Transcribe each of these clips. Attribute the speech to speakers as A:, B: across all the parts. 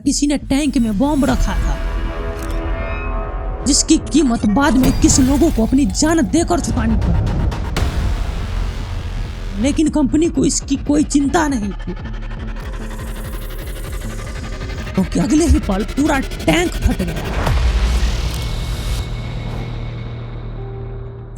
A: किसी ने टैंक में बॉम्ब रखा था, जिसकी कीमत बाद में 21 लोगों को अपनी जान देकर चुकानी पड़ी। लेकिन कंपनी को इसकी कोई चिंता नहीं थी, क्योंकि अगले ही पल पूरा टैंक फट गया।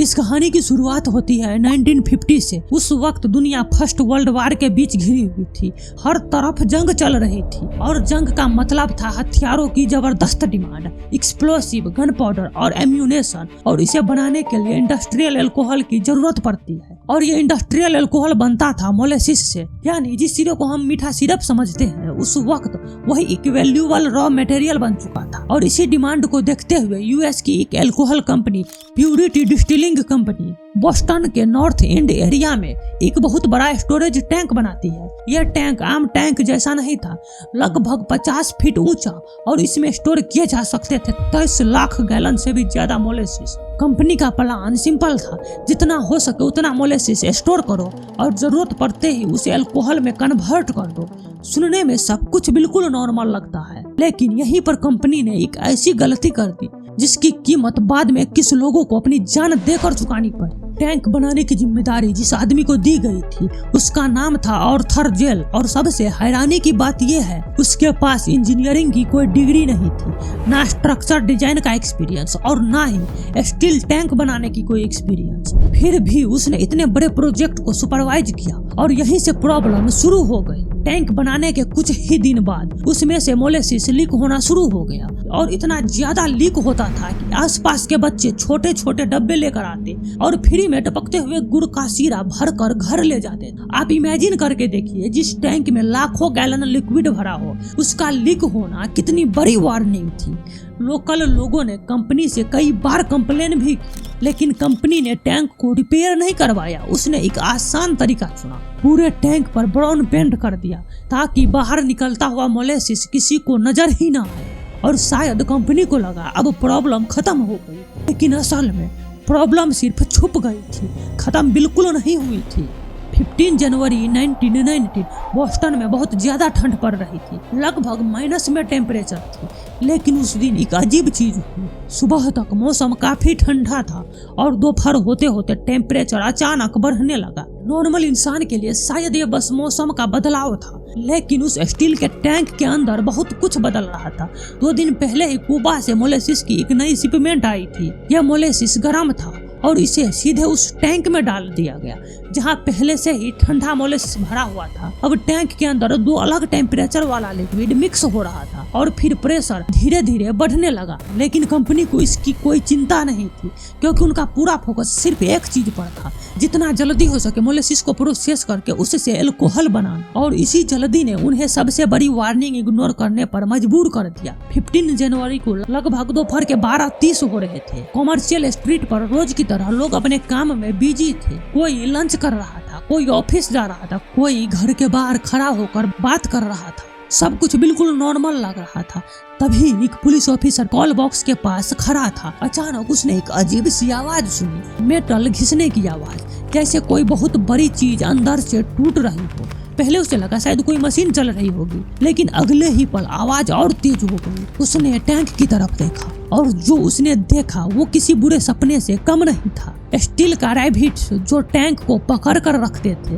A: इस कहानी की शुरुआत होती है 1950 से। उस वक्त दुनिया फर्स्ट वर्ल्ड वार के बीच घिरी हुई थी। हर तरफ जंग चल रही थी और जंग का मतलब था हथियारों की जबरदस्त डिमांड, एक्सप्लोसिव, गन पाउडर और एम्यूनेशन, और इसे बनाने के लिए इंडस्ट्रियल अल्कोहल की जरूरत पड़ती है। और ये इंडस्ट्रियल अल्कोहल बनता था मोलेसिस से, यानी जिस सिरप को हम मीठा सिरप समझते हैं, उस वक्त वही एक वैल्यूएबल रॉ मटेरियल बन चुका था। और इसी डिमांड को देखते हुए यूएस की एक alcohol company purity distilling company Boston के नॉर्थ एंड एरिया में एक बहुत बड़ा स्टोरेज टैंक बनाती है। यह टैंक आम टैंक जैसा नहीं था, लगभग 50 फीट ऊंचा, और इसमें स्टोर किए जा सकते थे 23 लाख गैलन से भी ज्यादा मोलेसिस। कंपनी का प्लान सिंपल था, जितना हो सके उतना मोलेसिस स्टोर करो और जरूरत पड़ते ही उसे अल्कोहल में कन्वर्ट कर दो। सुनने में सब कुछ बिल्कुल नॉर्मल लगता है, लेकिन यहीं पर कंपनी ने एक ऐसी गलती कर दी जिसकी कीमत बाद में 21 लोगों को अपनी जान देकर चुकानी पड़ी। टैंक बनाने की जिम्मेदारी जिस आदमी को दी गई थी उसका नाम था आर्थर जेल, और सबसे हैरानी की बात यह है उसके पास इंजीनियरिंग की कोई डिग्री नहीं थी, ना स्ट्रक्चर डिजाइन का एक्सपीरियंस और ना ही स्टील टैंक बनाने की कोई एक्सपीरियंस। फिर भी उसने इतने बड़े प्रोजेक्ट को सुपरवाइज किया और यहीं से प्रॉब्लम शुरू हो गई। टैंक बनाने के कुछ ही दिन बाद उसमें से मोलेसिस लीक होना शुरू हो गया, और इतना ज्यादा लीक होता था कि आसपास के बच्चे छोटे छोटे डब्बे लेकर आते और फ्री में टपकते हुए गुड़ का शीरा भरकर घर ले जाते। आप इमेजिन करके देखिए, जिस टैंक में लाखों गैलन लिक्विड भरा हो उसका लीक होना कितनी बड़ी वार्निंग थी। लोकल लोगों ने कंपनी से कई बार कंप्लेन भी की, लेकिन कंपनी ने टैंक को रिपेयर नहीं करवाया। उसने एक आसान तरीका चुना, पूरे टैंक पर ब्राउन पेंट कर दिया ताकि बाहर निकलता हुआ मोलेसिस किसी को नजर ही ना आए। और शायद कंपनी को लगा अब प्रॉब्लम खत्म हो गई, लेकिन असल में प्रॉब्लम सिर्फ छुप गई थी, खत्म बिल्कुल नहीं हुई थी। 15 जनवरी 1919 बोस्टन में बहुत ज्यादा ठंड पड़ रही थी, लगभग माइनस में टेम्परेचर थी। लेकिन उस दिन एक अजीब चीज हुई। सुबह तक मौसम काफी ठंडा था और दोपहर होते होते टेम्परेचर अचानक बढ़ने लगा। नॉर्मल इंसान के लिए शायद ये बस मौसम का बदलाव था, लेकिन उस स्टील के टैंक के अंदर बहुत कुछ बदल रहा था। 2 दिन पहले ही क्यूबा से मोलेसिस की एक नई शिपमेंट आई थी। यह मोलेसिस गर्म था और इसे सीधे उस टैंक में डाल दिया गया जहां पहले से ही ठंडा मोलेसिस भरा हुआ था। अब टैंक के अंदर 2 अलग टेम्परेचर वाला लिक्विड मिक्स हो रहा था और फिर प्रेशर धीरे धीरे बढ़ने लगा। लेकिन कंपनी को इसकी कोई चिंता नहीं थी, क्योंकि उनका पूरा फोकस सिर्फ एक चीज पर था, जितना जल्दी हो सके मोलेसिस को प्रोसेस करके उससे अल्कोहल बनाना। और इसी जल्दी ने उन्हें सबसे बड़ी वार्निंग इग्नोर करने पर मजबूर कर दिया। 15 जनवरी को लगभग दोपहर के 12:30 हो रहे थे। कॉमर्शियल स्ट्रीट पर रोज की तरह लोग अपने काम में बिजी थे। कोई लंच कर रहा था, कोई ऑफिस जा रहा था, कोई घर के बाहर खड़ा होकर बात कर रहा था। सब कुछ बिल्कुल नॉर्मल लग रहा था। तभी एक पुलिस ऑफिसर कॉल बॉक्स के पास खड़ा था। अचानक उसने एक अजीब सी आवाज सुनी, मेटल घिसने की आवाज, जैसे कोई बहुत बड़ी चीज अंदर से टूट रही हो। पहले उसे लगा शायद कोई मशीन चल रही होगी, लेकिन अगले ही पल आवाज और तेज हो गई। उसने टैंक की तरफ देखा और जो उसने देखा वो किसी बुरे सपने से कम नहीं था। स्टील का रैबिट्स जो टैंक को पकड़ कर रखते थे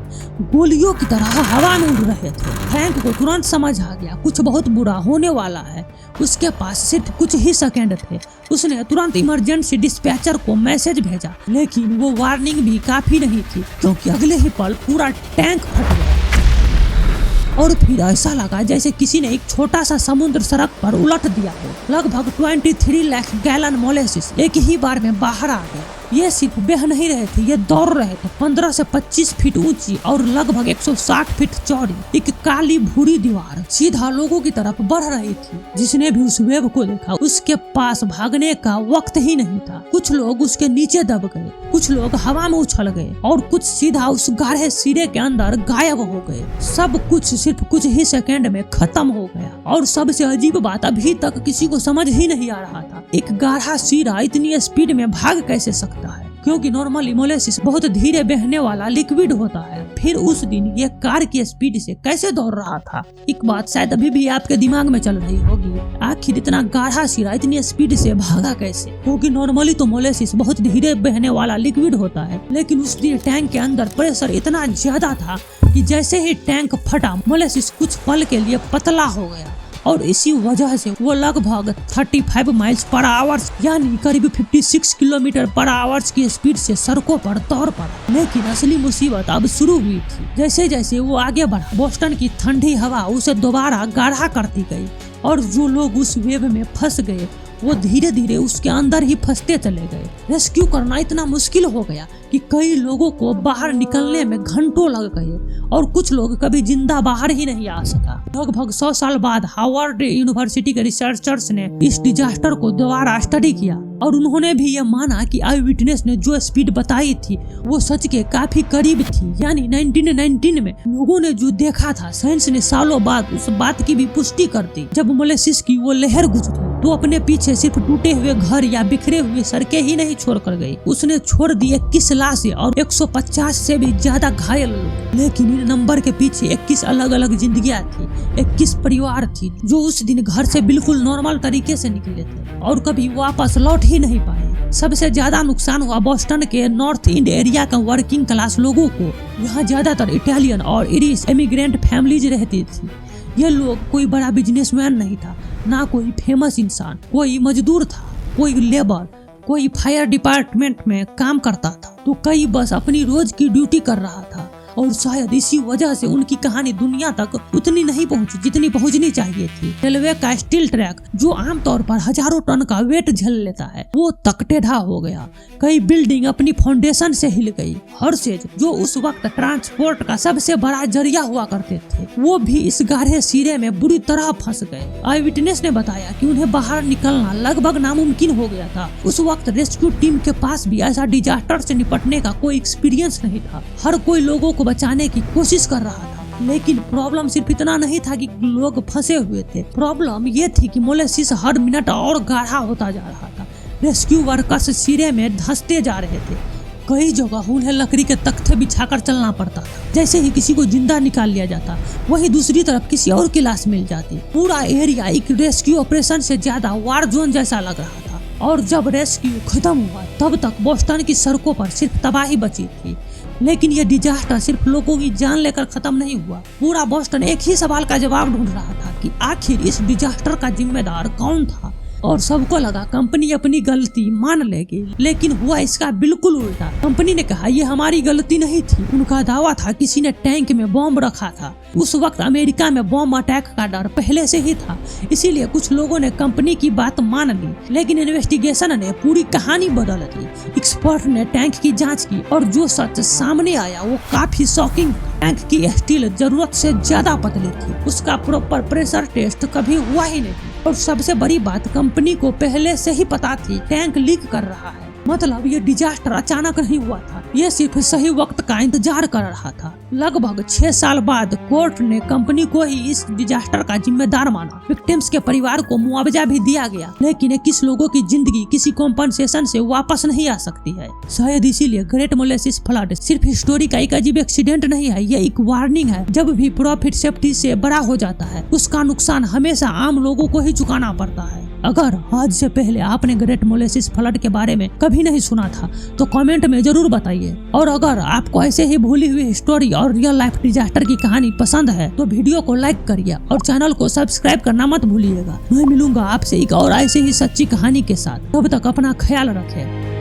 A: गोलियों की तरह हवा में उड़ रहे थे। टैंक को तुरंत समझ आ गया कुछ बहुत बुरा होने वाला है। उसके पास सिर्फ कुछ ही सेकंड थे। उसने तुरंत इमरजेंसी डिस्पैचर को मैसेज भेजा, लेकिन वो वार्निंग भी काफी नहीं थी, क्योंकि अगले ही पल पूरा टैंक फट गया। और फिर ऐसा लगा जैसे किसी ने एक छोटा सा समुद्र सड़क पर उलट दिया हो। लगभग 23 लाख गैलन मोलेसिस एक ही बार में बाहर आ गया। ये सिर्फ बह नहीं रहे थे, ये दौड़ रहे थे। 15 से 25 फीट ऊंची और लगभग 160 फीट चौड़ी एक काली भूरी दीवार सीधा लोगों की तरफ बढ़ रही थी। जिसने भी उस वेव को देखा उसके पास भागने का वक्त ही नहीं था। कुछ लोग उसके नीचे दब गए, कुछ लोग हवा में उछल गए और कुछ सीधा उस गाढ़े सिरे के अंदर गायब हो गए। सब कुछ सिर्फ कुछ ही सेकंड में खत्म हो गया। और सबसे अजीब बात, अभी तक किसी को समझ ही नहीं आ रहा था एक गाढ़ा सिरा इतनी स्पीड में भाग कैसे सकता है। क्योंकि नॉर्मली मोलेसिस बहुत धीरे बहने वाला लिक्विड होता है। फिर उस दिन ये कार की स्पीड से कैसे दौड़ रहा था? एक बात शायद अभी भी आपके दिमाग में चल रही होगी, आखिर इतना गाढ़ा सिरा इतनी स्पीड से भागा कैसे? क्योंकि नॉर्मली तो मोलेसिस बहुत धीरे बहने वाला लिक्विड होता है, लेकिन उस दिन टैंक के अंदर प्रेशर इतना ज्यादा था कि जैसे ही टैंक फटा मोलेसिस कुछ पल के लिए पतला हो गया और इसी वजह से वो लगभग 35 माइल्स पर आवर्स यानी करीब 56 किलोमीटर पर आवर्स की स्पीड से सड़कों पर दौड़ पड़ा। लेकिन असली मुसीबत अब शुरू हुई थी। जैसे जैसे वो आगे बढ़ा, बोस्टन की ठंडी हवा उसे दोबारा गाढ़ा करती गई और जो लोग उस वेव में फंस गए वो धीरे धीरे उसके अंदर ही फंसते चले गए। रेस्क्यू करना इतना मुश्किल हो गया कि कई लोगों को बाहर निकलने में घंटों लग गए और कुछ लोग कभी जिंदा बाहर ही नहीं आ सका। लगभग 100 साल बाद हार्वर्ड यूनिवर्सिटी के रिसर्चर्स ने इस डिजास्टर को दोबारा स्टडी किया और उन्होंने भी यह माना कि आई विटनेस ने जो स्पीड बताई थी वो सच के काफी करीब थी। यानी 1919 में लोगों ने जो देखा था, साइंस ने सालों बाद उस बात की भी पुष्टि कर दी। जब मोलेसिस की वो लहर गुजरी तो अपने पीछे सिर्फ टूटे हुए घर या बिखरे हुए सड़कें ही नहीं छोड़ कर गई, उसने छोड़ दी 21 लाशें और 150 से भी ज्यादा घायल लोग। लेकिन इन नंबर के पीछे 21 अलग अलग जिंदगियां थी, 21 परिवार थी जो उस दिन घर से बिल्कुल नॉर्मल तरीके से निकले थे और कभी वापस लौट ही नहीं पाए। सबसे ज्यादा नुकसान हुआ बोस्टन के नॉर्थ इंड एरिया का वर्किंग क्लास लोगों को। यहाँ ज्यादातर इटालियन और इरिश इमिग्रेंट फैमिलीज रहती थी। ये लोग कोई बड़ा बिजनेसमैन नहीं था, ना कोई फेमस इंसान, कोई मजदूर था, कोई लेबर, कोई फायर डिपार्टमेंट में काम करता था, तो कई बस अपनी रोज की ड्यूटी कर रहा था। और शायद इसी वजह से उनकी कहानी दुनिया तक उतनी नहीं पहुंची जितनी पहुंचनी चाहिए थी। रेलवे का स्टील ट्रैक जो आमतौर पर हजारों टन का वेट झेल लेता है वो तक टेढ़ा हो गया। कई बिल्डिंग अपनी फाउंडेशन से हिल गई। हर्सेज जो उस वक्त ट्रांसपोर्ट का सबसे बड़ा जरिया हुआ करते थे वो भी इस गाढ़े सिरे में बुरी तरह फंस गए। आई विटनेस ने बताया कि उन्हें बाहर निकलना लगभग नामुमकिन हो गया था। उस वक्त रेस्क्यू टीम के पास भी ऐसा डिजास्टर से निपटने का कोई एक्सपीरियंस नहीं था। हर कोई लोगों को बचाने की कोशिश कर रहा था, लेकिन प्रॉब्लम सिर्फ इतना नहीं था कि लोग फंसे हुए थे। प्रॉब्लम ये थी कि मोलेसिस हर मिनट और गाढ़ा होता जा रहा था। रेस्क्यू वर्कर्स सिरे में धंसते जा रहे थे। कई जगह उन्हें लकड़ी के तख्ते बिछाकर चलना पड़ता था। जैसे ही किसी को जिंदा निकाल लिया जाता वहीं दूसरी तरफ किसी और की लाश मिल जाती। पूरा एरिया एक रेस्क्यू ऑपरेशन से ज्यादा वार जोन जैसा लग रहा था। और जब रेस्क्यू खत्म हुआ तब तक बोस्टन की सड़कों पर सिर्फ तबाही बची थी। लेकिन यह डिजास्टर सिर्फ लोगों की जान लेकर खत्म नहीं हुआ। पूरा बोस्टन एक ही सवाल का जवाब ढूंढ रहा था कि आखिर इस डिजास्टर का जिम्मेदार कौन था। और सबको लगा कंपनी अपनी गलती मान लेगी, लेकिन हुआ इसका बिल्कुल उल्टा। कंपनी ने कहा यह हमारी गलती नहीं थी। उनका दावा था किसी ने टैंक में बॉम्ब रखा था। उस वक्त अमेरिका में बॉम्ब अटैक का डर पहले से ही था, इसीलिए कुछ लोगों ने कंपनी की बात मान ली। लेकिन इन्वेस्टिगेशन ने पूरी कहानी बदल दी। एक्सपर्ट ने टैंक की जांच की और जो सच सामने आया वो काफी शॉकिंग। टैंक की स्टील जरूरत से ज्यादा पतली थी, उसका प्रॉपर प्रेशर टेस्ट कभी हुआ ही नहीं। और सबसे बड़ी बात, कंपनी को पहले से ही पता थी टैंक लीक कर रहा है। मतलब ये डिजास्टर अचानक नहीं हुआ था, ये सिर्फ सही वक्त का इंतजार कर रहा था। लगभग 6 साल बाद कोर्ट ने कंपनी को ही इस डिजास्टर का जिम्मेदार माना। विक्टिम्स के परिवार को मुआवजा भी दिया गया, लेकिन 21 लोगों की जिंदगी किसी कॉम्पनसेशन से वापस नहीं आ सकती है। शायद इसीलिए ग्रेट मोलेसिस फ्लड सिर्फ हिस्टोरी का एक अजीब एक्सीडेंट नहीं है, ये एक वार्निंग है। जब भी प्रॉफिट सेफ्टी से बड़ा हो जाता है उसका नुकसान हमेशा आम लोगों को ही चुकाना पड़ता है। अगर आज से पहले आपने ग्रेट मोलेसिस फ्लड के बारे में कभी नहीं सुना था तो कमेंट में जरूर बताइए। और अगर आपको ऐसे ही भूली हुई स्टोरी और रियल लाइफ डिजास्टर की कहानी पसंद है तो वीडियो को लाइक करिए और चैनल को सब्सक्राइब करना मत भूलिएगा। मैं मिलूंगा आपसे एक और ऐसे ही सच्ची कहानी के साथ। तब तक अपना ख्याल रखें।